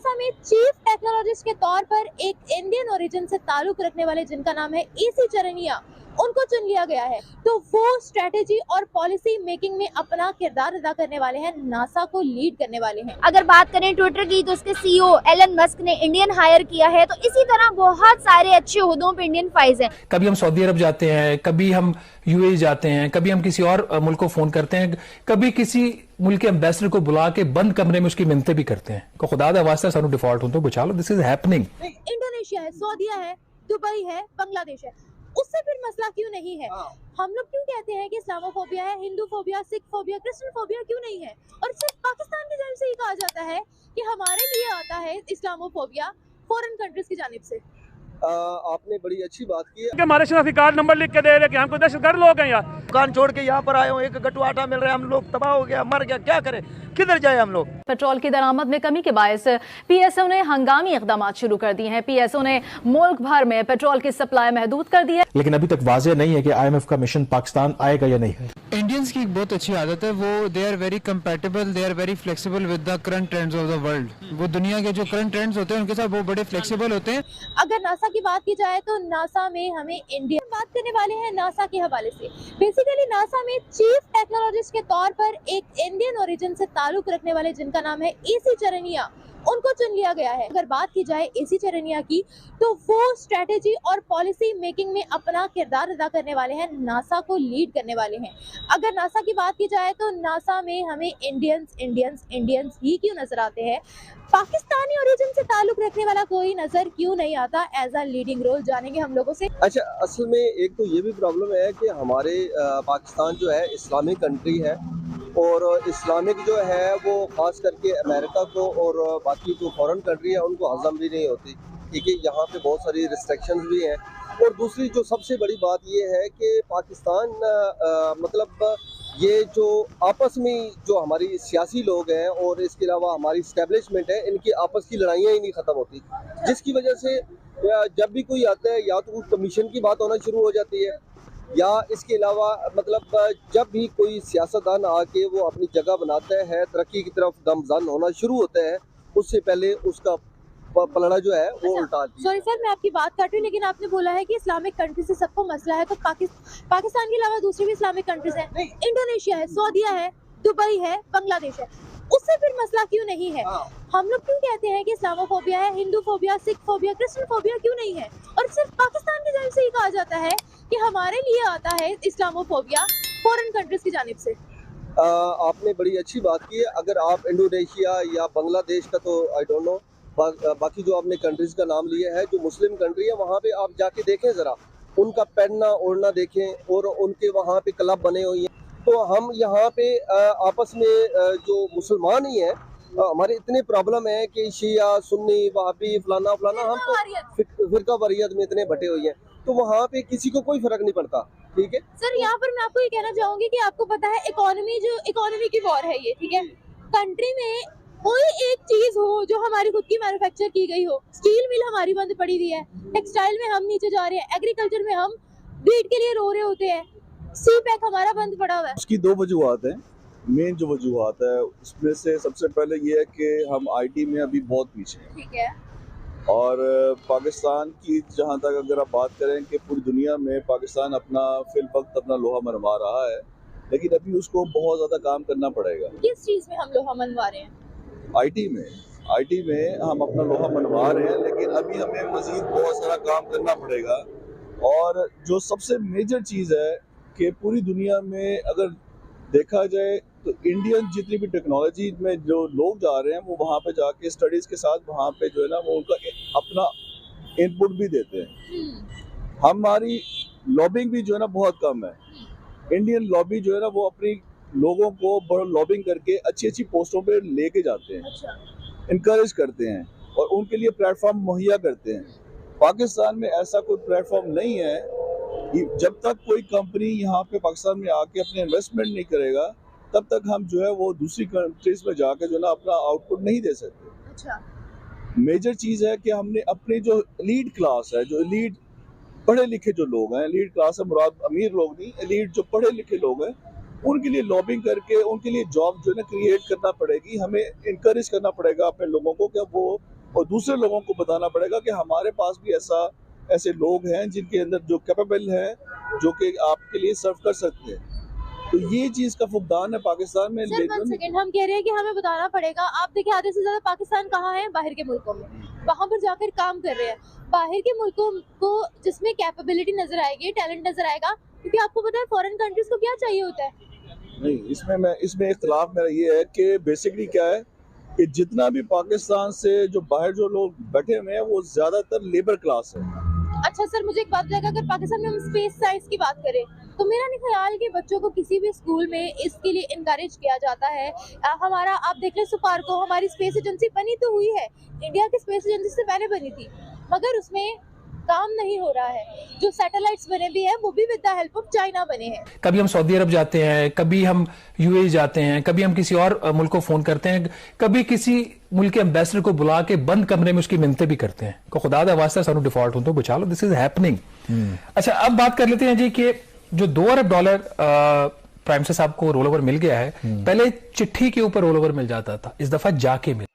NASA में chief technologist के तौर पर एक इंडियन ओरिजिन से ताल्लुक रखने वाले जिनका नाम है एसी चरनिया, उनको चुन लिया गया है। तो वो स्ट्रेटेजी और पॉलिसी मेकिंग में अपना किरदार अदा करने वाले हैं, नासा को लीड करने वाले हैं। अगर बात करें ट्विटर की तो उसके सीईओ एलन मस्क ने इंडियन हायर किया है। तो इसी तरह बहुत सारे अच्छे ओहदों पे इंडियन फाइज हैं। कभी हम सऊदी अरब जाते हैं, कभी हम यूएई जाते हैं, कभी हम किसी और मुल्क को फोन करते हैं, कभी किसी मुल्क के एम्बेसडर को बुला के बंद कमरे में उसकी मिन्नतें भी करते हैं को खुदा दा वास्ता सानू डिफॉल्ट हो तो बचा लो। This is happening. इंडोनेशिया है, सऊदीया है, दुबई है, बांग्लादेश है, उससे फिर मसला क्यों नहीं है? हम लोग क्यों कहते हैं कि इस्लामोफोबिया है, Hindu phobia, Sikh phobia, Christian phobia क्यों नहीं है? और सिर्फ पाकिस्तान की जानिब से ही कहा जाता है कि हमारे लिए आता है इस्लामोफोबिया फॉरेन कंट्रीज की जानिब से। आपने बड़ी अच्छी बात की है कि हमारे शनाख्ती कार्ड नंबर लिख के दे रहे कि हम कोई दहशतगर्द लोग हैं यार। दुकान छोड़ के यहाँ पर आए हो, एक गट्टू आटा मिल रहा है, हम लोग तबाह हो गया, मर गया, क्या करें, किधर जाए हम लोग। पेट्रोल की दरामद में कमी के बायस पीएसओ ने हंगामी इकदाम शुरू कर दिए हैं। पीएसओ ने मुल्क भर में पेट्रोल की सप्लाई महदूद कर दी है, लेकिन अभी तक वाज़ेह नहीं है कि आईएमएफ का मिशन पाकिस्तान आएगा या नहीं। इंडियंस की एक बहुत अच्छी आदत है, वो they are very compatible, they are very flexible with the current trends of the world. वो दुनिया के जो करंट ट्रेंड्स होते हैं उनके साथ वो बड़े फ्लेक्सिबल होते हैं। अगर नासा की बात की जाए तो नासा में हमें इंडिया बात करने वाले हैं नासा के हवाले से। बेसिकली नासा में चीफ टेक्नोलॉजिस्ट के तौर पर एक इंडियन ओरिजिन से ताल्लुक रखने वाले जिनका नाम है एसी चरनिया, उनको चुन लिया गया है। अगर बात की जाए एसी चरनिया की तो वो स्ट्रेटेजी और पॉलिसी मेकिंग में अपना किरदार अदा करने वाले हैं, नासा को लीड करने वाले हैं। अगर नासा की बात की जाए तो नासा में हमें इंडियंस ही क्यों नजर आते हैं? पाकिस्तानी ओरिजिन से ताल्लुक रखने वाला कोई नजर क्यों नहीं आता एज अ लीडिंग रोल? जानेंगे हम लोगों से। अच्छा, असल में एक तो ये भी प्रॉब्लम है कि हमारे पाकिस्तान जो है इस्लामिक कंट्री है और इस्लामिक जो है वो ख़ास करके अमेरिका को और बाकी जो फॉरेन कंट्री है उनको हज़म भी नहीं होती, ठीक है। यहाँ पे बहुत सारी रिस्ट्रिक्शंस भी हैं। और दूसरी जो सबसे बड़ी बात ये है कि पाकिस्तान मतलब ये जो आपस में जो हमारी सियासी लोग हैं और इसके अलावा हमारी इस्टेब्लिशमेंट है, इनकी आपस की लड़ाइयाँ ही नहीं ख़त्म होती, जिसकी वजह से जब भी कोई आता है या तो कमीशन की बात होना शुरू हो जाती है या इसके अलावा मतलब जब भी कोई सियासतदान आके वो अपनी जगह बनाता है, तरक्की की तरफ गामज़न होना शुरू होता है, उससे पहले उसका पलड़ा जो है वो उल्टा दिया। सॉरी सर, मैं आपकी बात काट रही हूँ, लेकिन आपने बोला है कि इस्लामिक कंट्री से सबको मसला है, तो पाकिस्तान के अलावा दूसरी भी इस्लामिक कंट्रीज हैं। इंडोनेशिया है, सऊदीया है, दुबई है, बांग्लादेश है, उससे फिर मसला क्यों नहीं है? हम लोग क्यों कहते हैं कि इस्लामोफोबिया है, Hindu phobia, Sikh phobia, Christian phobia क्यों नहीं है? और सिर्फ पाकिस्तान की जानिब से ही कहा जाता है कि हमारे लिए आता है इस्लामोफोबिया फॉरेन कंट्रीज की जानिब से। आपने बड़ी अच्छी बात की है। अगर आप इंडोनेशिया या बांग्लादेश का तो आई डोंट नो, बाकी जो आपने कंट्रीज का नाम लिया है जो मुस्लिम कंट्री है वहाँ पे आप जाके देखें, ज़रा उनका पहनना ओढ़ना देखें और उनके वहाँ पे क्लब बने हुए हैं। तो हम यहाँ पे आपस में जो मुसलमान ही हैं, हमारे इतने प्रॉब्लम है कि शिया सुन्नी वहाबी फलाना फलाना, हम तो फिरका वरीयत में इतने बटे हुए हैं, तो वहाँ पे किसी को कोई फर्क नहीं पड़ता, ठीक है सर। यहाँ पर मैं आपको ये कहना चाहूंगी कि आपको पता है इकोनॉमी की वॉर है ये, ठीक है। कंट्री में कोई एक चीज हो जो हमारी खुद की मैन्युफैक्चर की गई हो, स्टील मिल हमारी बंद पड़ी हुई है, टेक्सटाइल में हम नीचे जा रहे हैं, एग्रीकल्चर में हम वीट के लिए रो रहे होते हैं, सी पैक हमारा बंद पड़ा हुआ है। उसकी दो वजूहत हैं। मेन जो वजूहत है उसमें से सबसे पहले ये है कि हम आईटी में अभी बहुत पीछे हैं, ठीक है। और पाकिस्तान की जहाँ तक अगर आप बात करें कि पूरी दुनिया में पाकिस्तान अपना फिल वक्त अपना लोहा मनवा रहा है, लेकिन अभी उसको बहुत ज़्यादा काम करना पड़ेगा। किस चीज़ में हम लोहा मनवा रहे हैं? आईटी में हम अपना लोहा मनवा रहे हैं, लेकिन अभी हमें मजीद बहुत सारा काम करना पड़ेगा। और जो सबसे मेजर चीज़ है कि पूरी दुनिया में अगर देखा जाए तो इंडियन जितनी भी टेक्नोलॉजी में जो लोग जा रहे हैं वो वहाँ पे जाके स्टडीज़ के साथ वहाँ पे जो है ना वो उनका अपना इनपुट भी देते हैं। हमारी लॉबिंग भी जो है ना बहुत कम है। इंडियन लॉबी जो है ना वो अपनी लोगों को बड़ा लॉबिंग करके अच्छी अच्छी पोस्टों पे लेके जाते हैं, इनकरेज करते हैं और उनके लिए प्लेटफॉर्म मुहैया करते हैं। पाकिस्तान में ऐसा कोई प्लेटफॉर्म नहीं है। जब तक कोई कंपनी यहाँ पे पाकिस्तान में आके अपने इन्वेस्टमेंट नहीं करेगा तब तक हम जो है वो दूसरी कंट्रीज में जाके जो ना अपना आउटपुट नहीं दे सकते। अच्छा। मेजर चीज़ है कि हमने अपने जो एलीट क्लास है, जो एलीट पढ़े लिखे जो लोग हैं, एलीट क्लास से मुराद अमीर लोग नहीं, एलीट जो पढ़े लिखे लोग हैं, उनके लिए लॉबिंग करके उनके लिए जॉब जो है ना क्रिएट करना पड़ेगी। हमें इनकरेज करना पड़ेगा अपने लोगों को कि वो और दूसरे लोगों को बताना पड़ेगा कि हमारे पास भी ऐसे लोग हैं जिनके अंदर जो कैपेबल हैं, जो कि आपके लिए सर्व कर सकते हैं। तो ये चीज का फुकदान है पाकिस्तान में। सर 1 सेकंड, हम कह रहे हैं कि हमें बताना पड़ेगा। आप देखिए आधे से ज्यादा पाकिस्तान कहाँ है? बाहर के मुल्कों में, वहां पर जाकर काम कर रहे हैं। बाहर के मुल्कों को जिसमें कैपेबिलिटी नजर आएगी, टैलेंट नजर आएगा, क्योंकि आपको पता है फॉरेन कंट्रीज को क्या चाहिए होता है। नहीं, इसमें इख्तिलाफ मेरा ये है कि बेसिकली क्या है कि जितना भी पाकिस्तान से जो बाहर जो लोग बैठे हुए हैं वो ज्यादातर लेबर क्लास है। अच्छा सर, मुझे एक बात बताएगा, अगर पाकिस्तान में हम स्पेस साइंस की बात करें तो मेरा नहीं ख्याल कि बच्चों को किसी भी स्कूल में इसके लिए इनकरेज किया जाता है। हमारा आप देख लें सुपार्को, हमारी स्पेस एजेंसी बनी तो हुई है, इंडिया की स्पेस एजेंसी से पहले बनी थी, मगर उसमें काम नहीं हो रहा है। जो सैटेलाइट्स बने भी हैं वो भी with the help of China बने हैं। कभी हम सऊदी अरब जाते हैं, कभी हम यूएई जाते हैं, कभी हम किसी और मुल्क को फोन करते हैं, कभी किसी मुल्क के एम्बेसडर को बुला के बंद कमरे में उसकी मिन्नतें भी करते हैं कि खुदा दा वास्ता सानू डिफॉल्ट हो तो बचा लो, दिस इज हैपनिंग। अच्छा, अब बात कर लेते हैं जी कि जो $2 अरब प्राइम मिनिस्टर साहब को रोल ओवर मिल गया है, पहले चिट्ठी के ऊपर रोल ओवर मिल जाता था, इस दफा जाके मिल